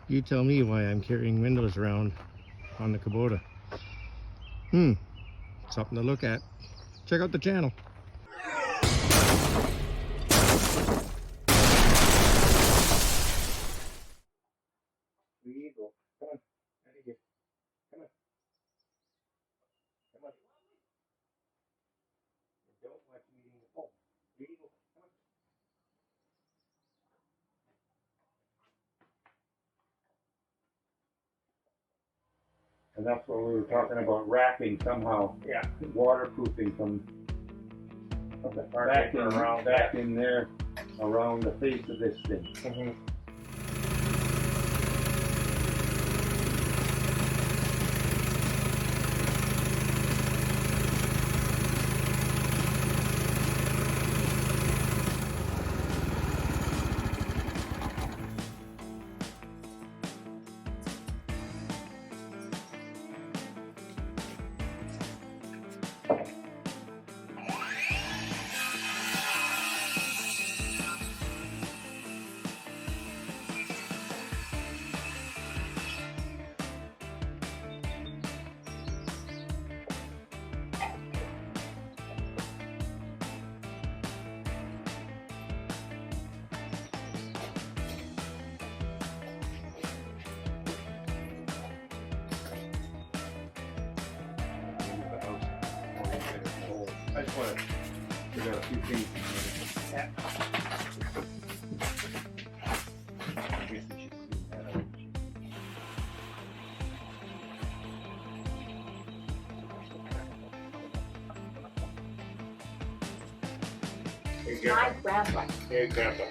You tell me why I'm carrying windows around on the Kubota. Something to look at. Check out the channel. Eagle. Come on. Come on. Come on. I don't want you eating the pole. Eagle. Come on. And that's what we were talking about, wrapping somehow. Yeah. Waterproofing some back in there around the face of this thing. I just want to figure out a few things. Yeah. I guess we should clean that out. My grandpa. Hey, Grandpa.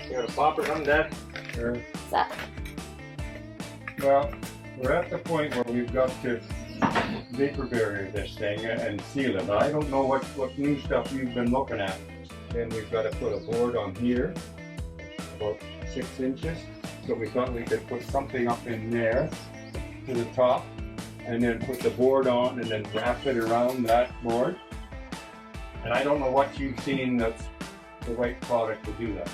You got a pop or something, Dad? Sure. What's that? Well, we're at the point where we've got to vapor barrier this thing and seal it. But I don't know what new stuff you've been looking at. Then we've got to put a board on here, about 6 inches. So we thought we could put something up in there to the top, and then put the board on and then wrap it around that board. And I don't know what you've seen that's the right product to do that.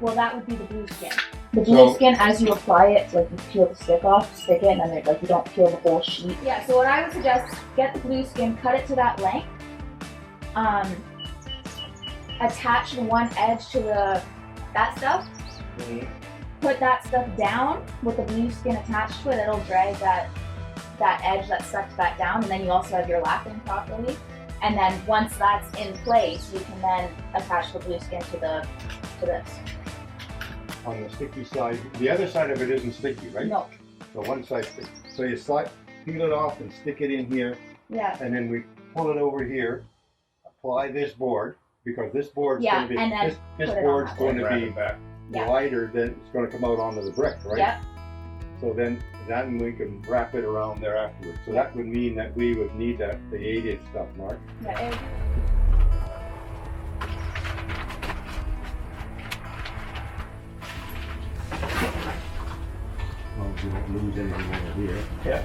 Well, that would be the blue skin. The blue skin, as you apply it, like you peel the stick off, stick it, and then like you don't peel the whole sheet. Yeah, so what I would suggest, get the blue skin, cut it to that length, attach the one edge to that stuff, put that stuff down with the blue skin attached to it, it'll drag that edge that stuck back down, and then you also have your lapping properly. And then once that's in place, you can then attach the blue skin to this. On the sticky side, the other side of it isn't sticky, right? No. So one side sticky. So you peel it off and stick it in here. Yeah. And then we pull it over here, apply this board, because this board's going to be, and then this board's going to be wider than it's going to come out onto the brick, right? Yep. So then we can wrap it around there afterwards. So that would mean that we would need the 8-inch stuff, Mark. Yeah. Well, you won't lose anything over here. Yeah.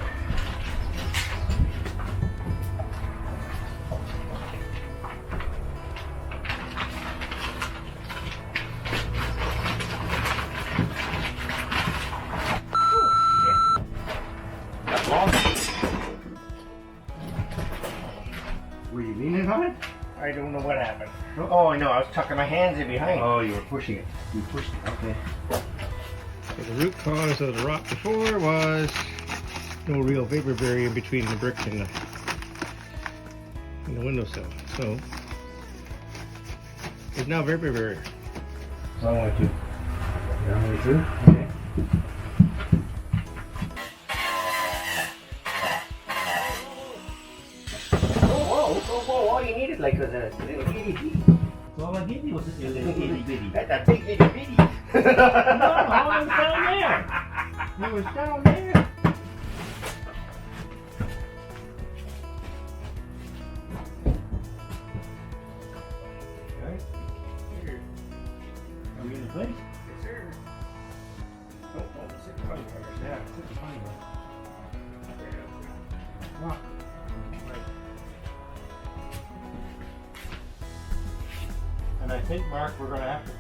Were you leaning on it? I don't know what happened. Oh, I know. I was tucking my hands in behind. Oh, you were pushing it. You pushed it. Okay. So the root cause of the rot before was no real vapor barrier between the brick and the windowsill. So there's now vapor barrier. So I want to. Down way through. Okay. Whoa, all you needed like was a little itty bitty. All I gave you was a little itty bitty. That's a big itty bitty. No, it was down there. It was down there. Okay. Here. Are we in the place? Yes, sir. Oh, it's a funny one. Yeah, it's a funny one. Wow. And I think, Mark, we're going to have to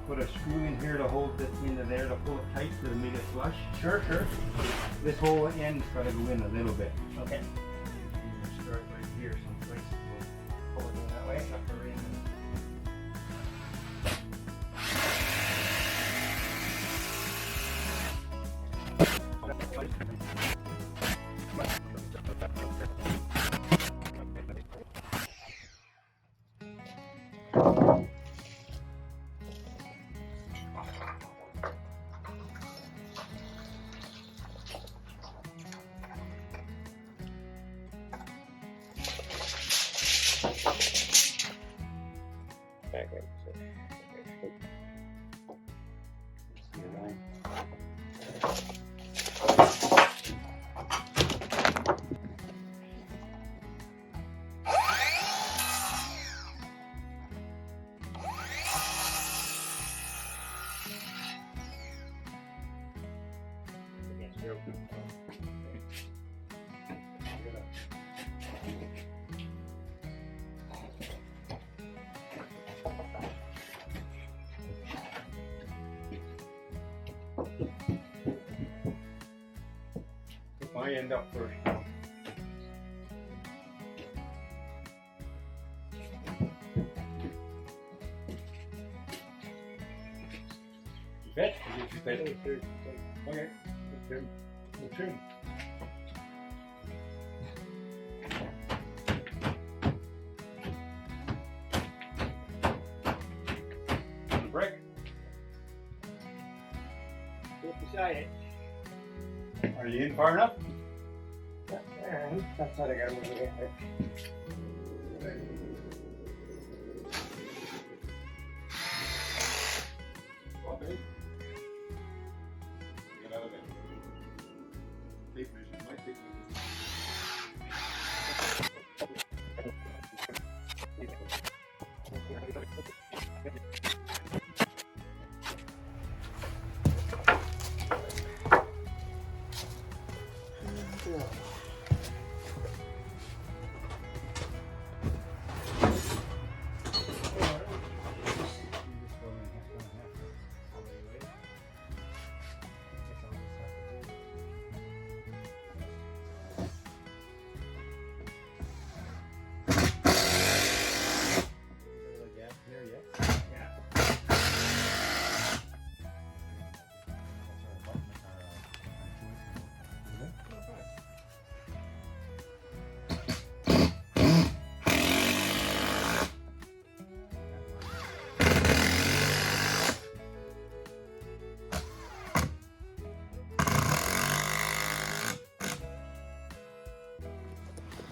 put put a screw in here to hold this into there to pull it tight to make it flush. Sure, sure. This whole end's got to go in a little bit. Okay. We'll start right here someplace. We'll pull it in that way. Up the ring. Put my end up first. You bet? You bet. Okay. We'll trim. Brick. Get beside it. Are you in far enough? That's what I gotta move it. Okay. Get out of there. Tape measure. My tape measure.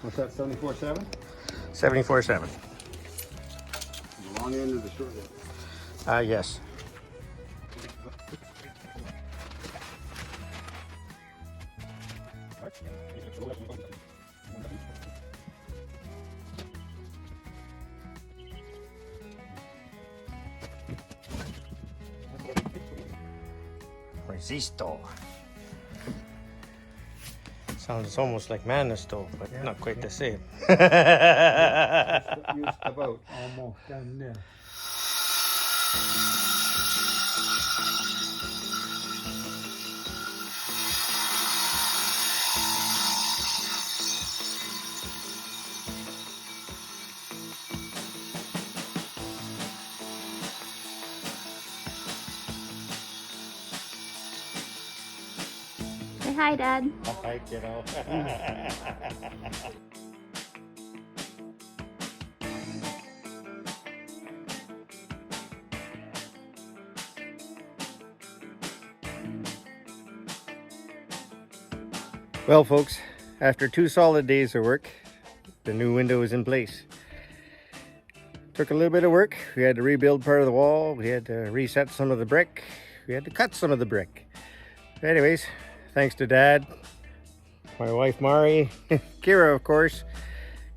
What's that, 74.7? 74.7. The long end or the short end? Yes. Resisto. Sounds almost like Manisto, but Yeah, not quite yeah. the same. Just about. Almost done there. Say hi, Dad. Hi, kiddo. Well, folks, after 2 solid days of work, the new window is in place. Took a little bit of work. We had to rebuild part of the wall. We had to reset some of the brick. We had to cut some of the brick. Anyways, thanks to Dad, my wife Mari, Kira, of course,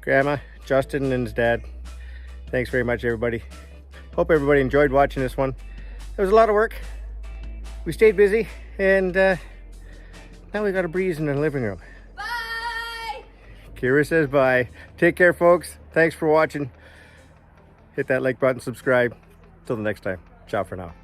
Grandma, Justin, and his dad. Thanks very much, everybody. Hope everybody enjoyed watching this one. It was a lot of work. We stayed busy, and now we got a breeze in the living room. Bye! Kira says bye. Take care, folks. Thanks for watching. Hit that like button, subscribe. Till the next time. Ciao for now.